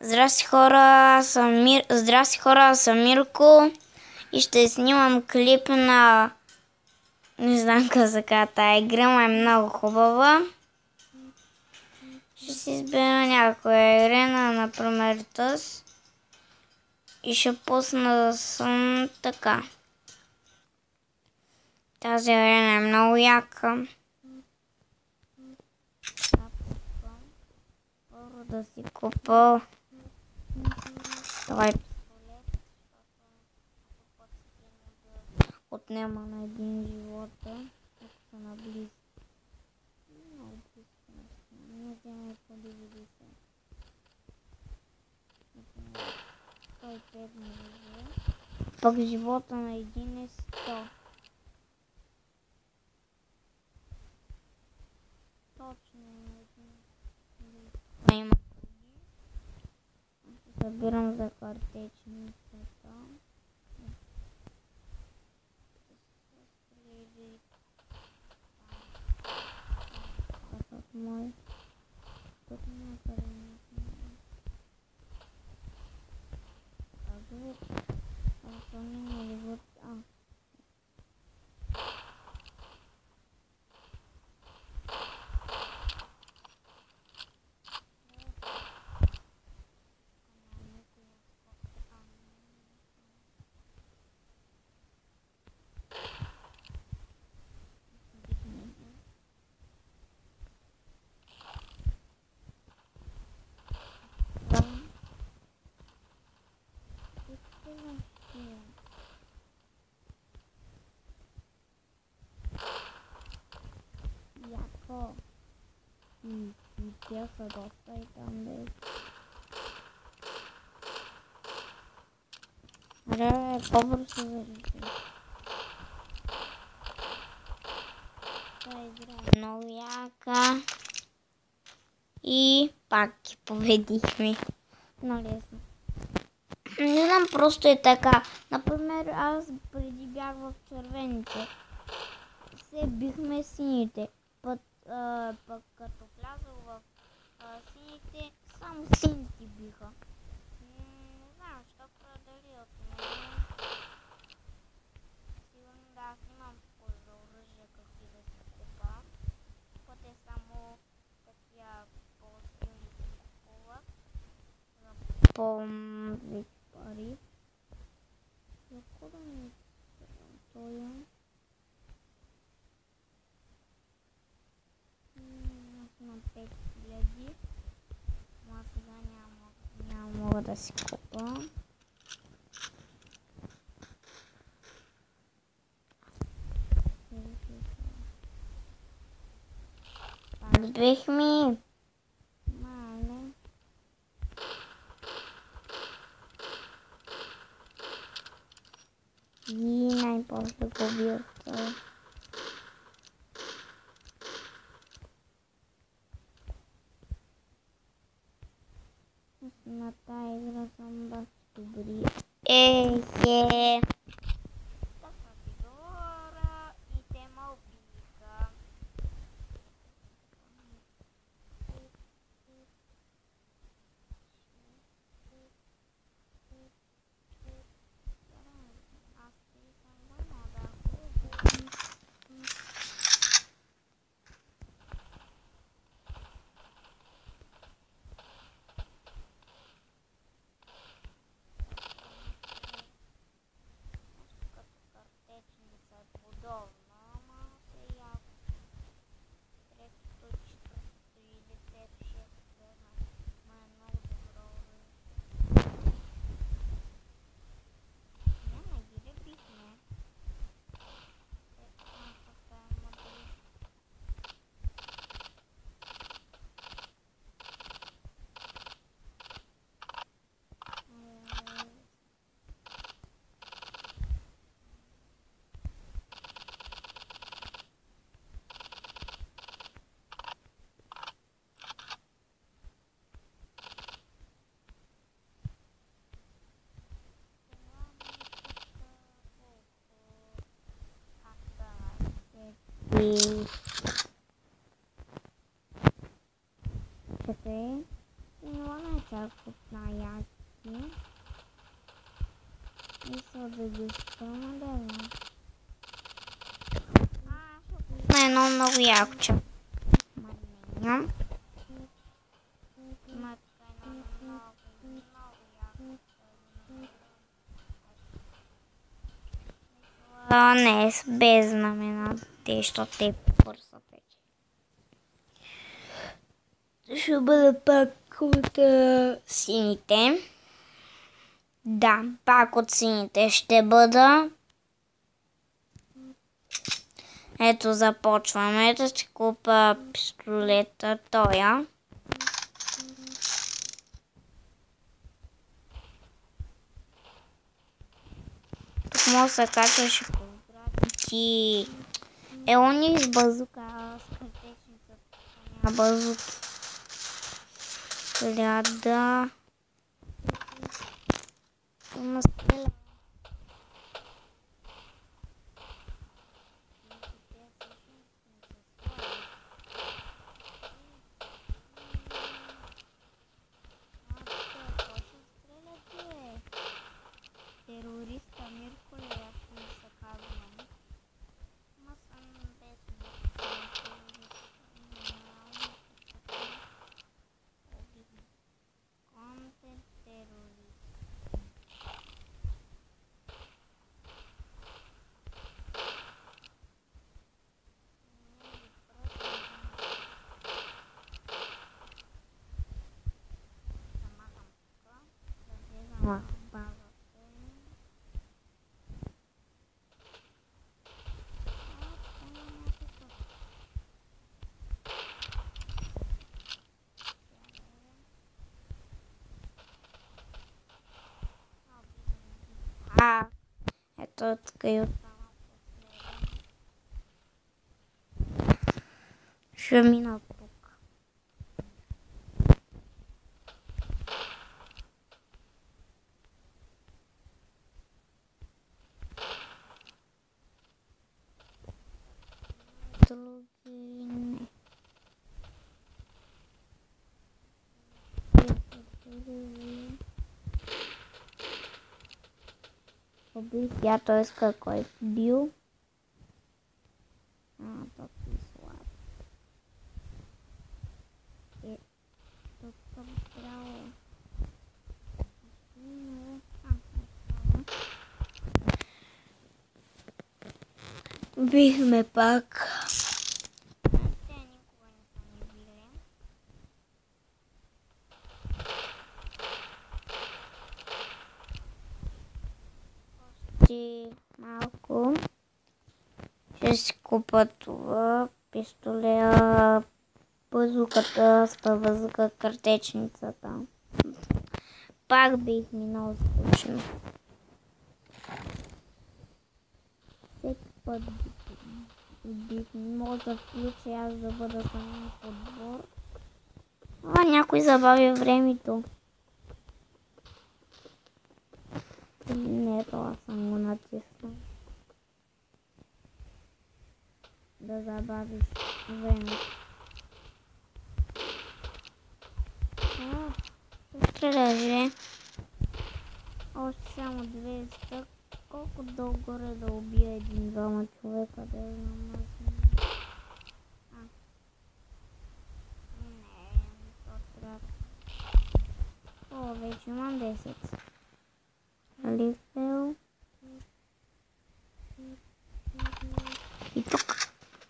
Здрасти хора, аз съм Мирко и ще снимам клип на... Не знам как се казва тая игра, но е много хубава. Ще си избера някоя игра, например тъс. И ще пусна да съм така. Тази игра е много яка. Първо да си купа това пистолет, отнема на един живота, ако са наблизо. Много близко не взема по 90. 105 не взема. Пък живота на един е 100. Точно на един. Има. Събирам за картечницата. Мой. Тук някъде не знам. Яко. И тя са доста и там да е. Аре, по-бързо се зарежда. Това игра е много яка. И пак ги победихме. Но лесно. Не знам, просто е така. Например, аз преди бях в червените. Се бихме сините. Пък като влязох в сините, само сините биха. Не знам, що продали от мен. Сигурно да, аз имам за оръжие какви да си купа. Път е само такива по-силни си купуват. За по-вид пари. За кода ми той имам. Аз имам 5000. Ама сега няма мога да си купа. Пак бихме. Мале. И най-после го бих това. На тази игра съм баш добри. Така си говоря и те ме убиха. Аз ти съм върнал да го. Картечница е подобна, ама се яко. Третото, четвъртото или пето, шесто, ма е много добро оръжие. Не ги ли бихме? Ето това е модели. Чакай. так от наяки. Мисля да ги спомня, да знам. На едно много яко, че марменя. Има така едно много яко. Не, без знамена, защото те бързо пече. Ще бъда пак от сините. Да, пак от сините ще бъда. Ето започваме да си купа пистолета тоя. Тук може да се качваше поздрави ти. Елони с базука, с картечницата. Няма базуки. Ляда. Има стреля. Терориста Мирко ли ако не се казвам. Ма съм без контент терорист. Замахам тук. Да влезам в базата. Ето тук и оттам последен. Ще мина тук. Други не. Убих я, т.е. какой бил. Тот и слаб. И тут съм трябва. Бихме пак. Те никога не са ни били. Още малко. Ще си купа това пистолет, базуката, спавазука, картечницата. Пак бих минал скучно. Всеки път бих мога да включа аз да бъда само в отбор. Някой забавя времето. Не, това съм го натиснал. Да забавиш времето. Стреляш, още само 200. Колко долу-горе да убия един-двама човека, да я знам аз. Не, то трябва. О, вече имам 10. Лифел. И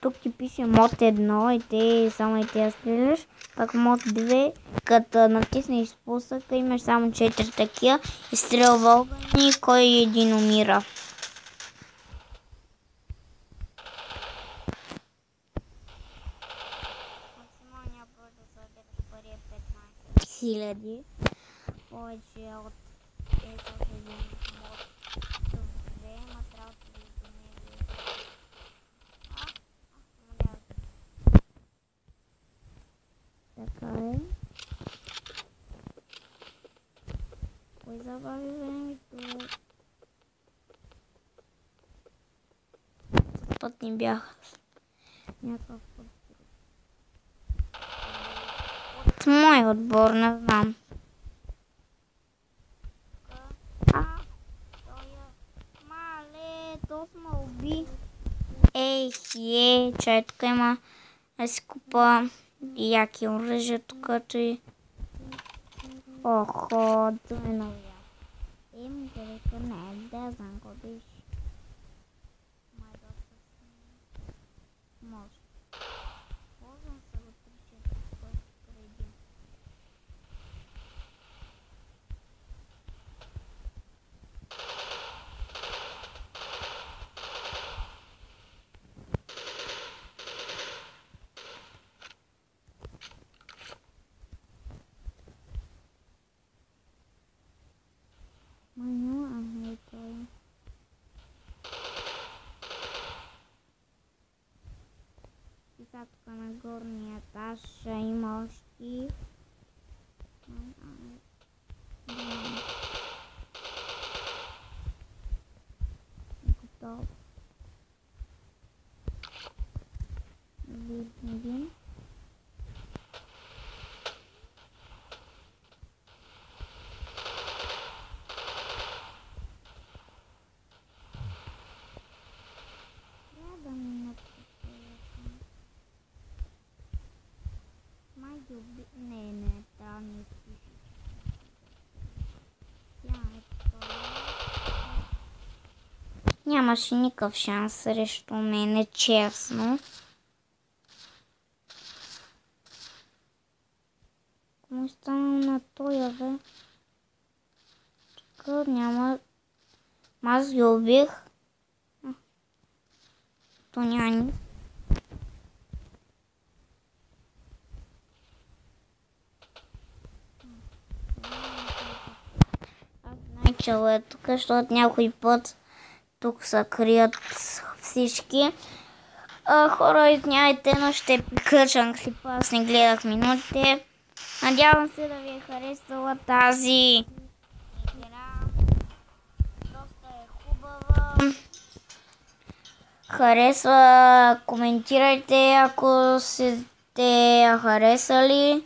тук ти пише мод 1 и те само и те стреляш. Пак мод 2, като натиснеш спусъка, имаш само 4 такива и стрелва огън и кой един умира. Максималният брой да събереш пари е 15 000. Повече от един мод 2, ма трябва да ви доневи. Така е. Кой забави времето? Път не бях някакъв път. От мой отбор, не знам. ви. Чай, тук има да си купа яки оръжия, тук и... Охо, това е новия. Му да река, не, да знам какво беше. Май доста си... Може. Ползвам се го 3-4 пъти преди. Сега тук на горния етаж има още. Готов. Видим. Не, това не пише. Нямаше никакъв шанс срещу мене, честно. Кому стана на тоя, бе? Така няма... Аз ги убих. То няма. Начало е тук, защото някой път тук се крият всички. Хора, извинявайте, но ще приключвам клипа, аз не гледах минутите. Надявам се да ви е харесала тази игра. Доста е хубава. Харесва, коментирайте, ако сте харесали.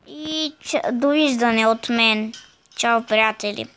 И довиждане от мен. Чао, приятели!